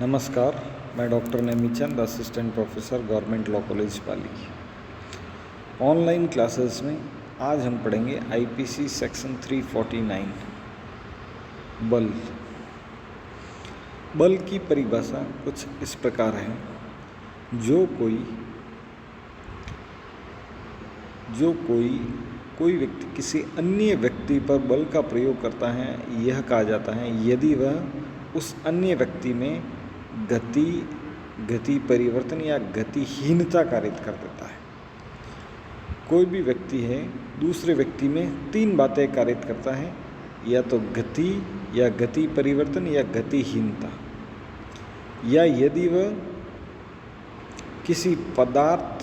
नमस्कार, मैं doctor Nemichand, assistant professor government law college Pali. Online classes में आज हम पढ़ेंगे आईपीसी सेक्शन 349 बल। बल की परिभाषा कुछ इस प्रकार है। जो कोई व्यक्ति किसी अन्य व्यक्ति पर बल का प्रयोग करता है, यह कहा जाता है यदि वह उस अन्य व्यक्ति में गति परिवर्तन या गतिहीनता कारित कर देता है। कोई भी व्यक्ति है दूसरे व्यक्ति में तीन बातें कारित करता है, या तो गति या गति परिवर्तन या गतिहीनता, या यदि वह किसी पदार्थ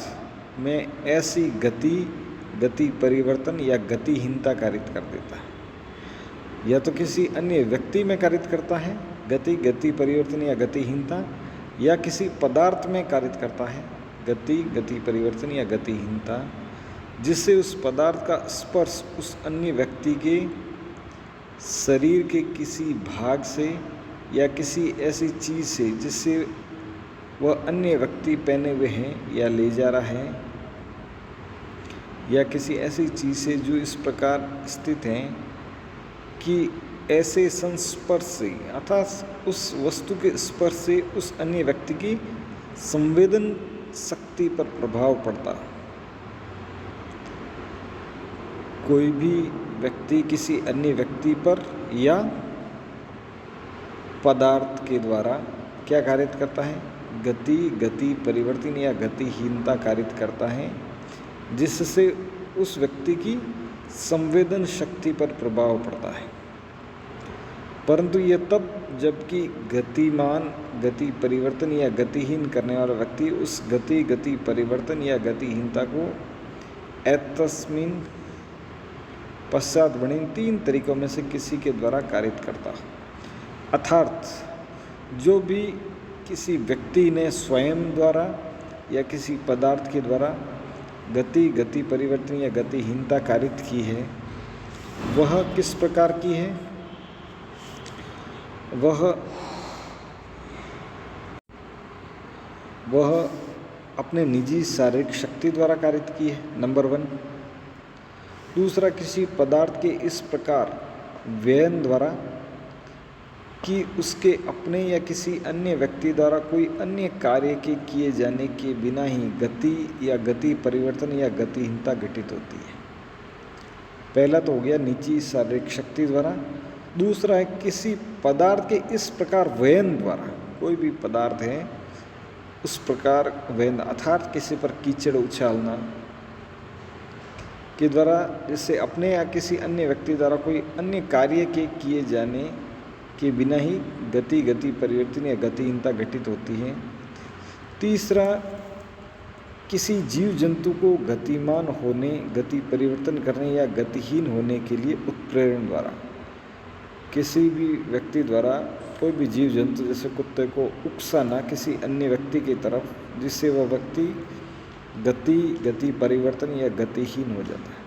में ऐसी गति परिवर्तन या गतिहीनता कारित कर देता है, या तो किसी अन्य व्यक्ति में कारित करता है गति परिवर्तन या गतिहीनता, या किसी पदार्थ में कारित करता है गति परिवर्तन या गतिहीनता, जिससे उस पदार्थ का स्पर्श उस अन्य व्यक्ति के शरीर के किसी भाग से या किसी ऐसी चीज़ से जिससे वह अन्य व्यक्ति पहने हुए हैं या ले जा रहा है, या किसी ऐसी चीज़ से जो इस प्रकार स्थित है कि ऐसे संस्पर्श से अर्थात उस वस्तु के स्पर्श से उस अन्य व्यक्ति की संवेदन शक्ति पर प्रभाव पड़ता। कोई भी व्यक्ति किसी अन्य व्यक्ति पर या पदार्थ के द्वारा क्या कारित करता है? गति परिवर्तन या गतिहीनता कारित करता है, जिससे उस व्यक्ति की संवेदन शक्ति पर प्रभाव पड़ता है। परंतु यह तब जबकि गतिमान गति परिवर्तन या गतिहीन करने वाला व्यक्ति उस गति परिवर्तन या गतिहीनता को एतस्मिन पश्चात वर्णित तीन तरीकों में से किसी के द्वारा कारित करता। अर्थात जो भी किसी व्यक्ति ने स्वयं द्वारा या किसी पदार्थ के द्वारा गति परिवर्तन या गतिहीनता कारित की है, वह किस प्रकार की है? वह अपने निजी शारीरिक शक्ति द्वारा कारित की है, नंबर 1। दूसरा, किसी पदार्थ के इस प्रकार व्ययन द्वारा कि उसके अपने या किसी अन्य व्यक्ति द्वारा कोई अन्य कार्य के किए जाने के बिना ही गति या गति परिवर्तन या गतिहीनता घटित होती है। पहला तो हो गया निजी शारीरिक शक्ति द्वारा। दूसरा है किसी पदार्थ के इस प्रकार व्ययन द्वारा, कोई भी पदार्थ है उस प्रकार व्ययन अर्थात किसी पर कीचड़ उछालना के द्वारा, जिससे अपने या किसी अन्य व्यक्ति द्वारा कोई अन्य कार्य के किए जाने के बिना ही गति परिवर्तन या गतिहीनता घटित होती है। तीसरा, किसी जीव जंतु को गतिमान होने, गति परिवर्तन करने या गतिहीन होने के लिए उत्प्रेरण द्वारा, किसी भी व्यक्ति द्वारा कोई भी जीव जंतु जैसे कुत्ते को उकसाना किसी अन्य व्यक्ति की तरफ, जिससे वह व्यक्ति गति परिवर्तन या गतिहीन हो जाता है।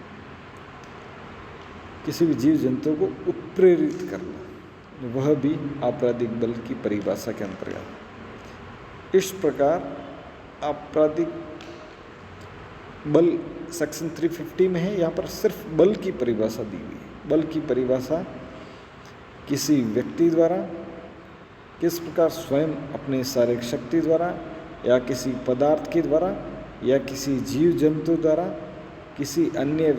किसी भी जीव जंतु को उत्प्रेरित करना, वह भी आपराधिक बल की परिभाषा के अंतर्गत। इस प्रकार आपराधिक बल सेक्शन 350 में है। यहाँ पर सिर्फ बल की परिभाषा दी हुई है। बल की परिभाषा किसी व्यक्ति द्वारा किस प्रकार स्वयं अपने शारीरिक शक्ति द्वारा या किसी पदार्थ के द्वारा या किसी जीव जंतु द्वारा किसी अन्य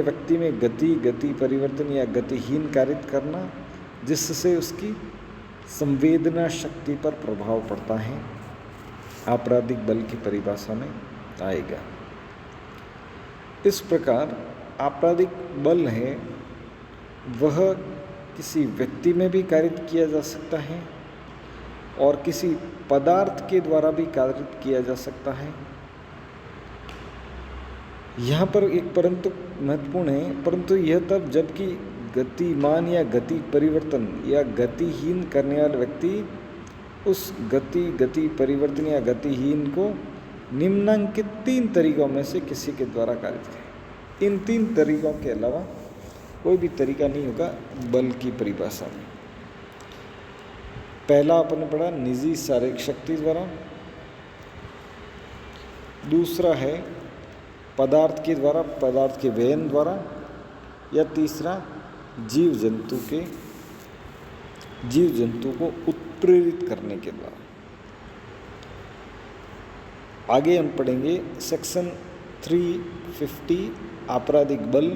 व्यक्ति में गति परिवर्तन या गतिहीन कारित करना, जिससे उसकी संवेदना शक्ति पर प्रभाव पड़ता है, आपराधिक बल की परिभाषा में आएगा। इस प्रकार आपराधिक बल है वह किसी व्यक्ति में भी कारित किया जा सकता है और किसी पदार्थ के द्वारा भी कारित किया जा सकता है। यहाँ पर एक परंतु महत्वपूर्ण है, परंतु यह तब जबकि गतिमान या गति परिवर्तन या गतिहीन करने वाला व्यक्ति उस गति परिवर्तन या गतिहीन को निम्नांकित तीन तरीकों में से किसी के द्वारा कारित करे। इन तीन तरीकों के अलावा कोई भी तरीका नहीं होगा बल की परिभाषा में। पहला अपन पढ़ा निजी शारीरिक शक्ति द्वारा, दूसरा है पदार्थ के द्वारा, पदार्थ के व्ययन द्वारा, या तीसरा जीव जंतु को उत्प्रेरित करने के द्वारा। आगे हम पढ़ेंगे सेक्शन 350 आपराधिक बल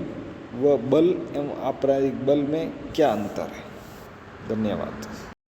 व बल एवं आपराधिक बल में क्या अंतर है। धन्यवाद।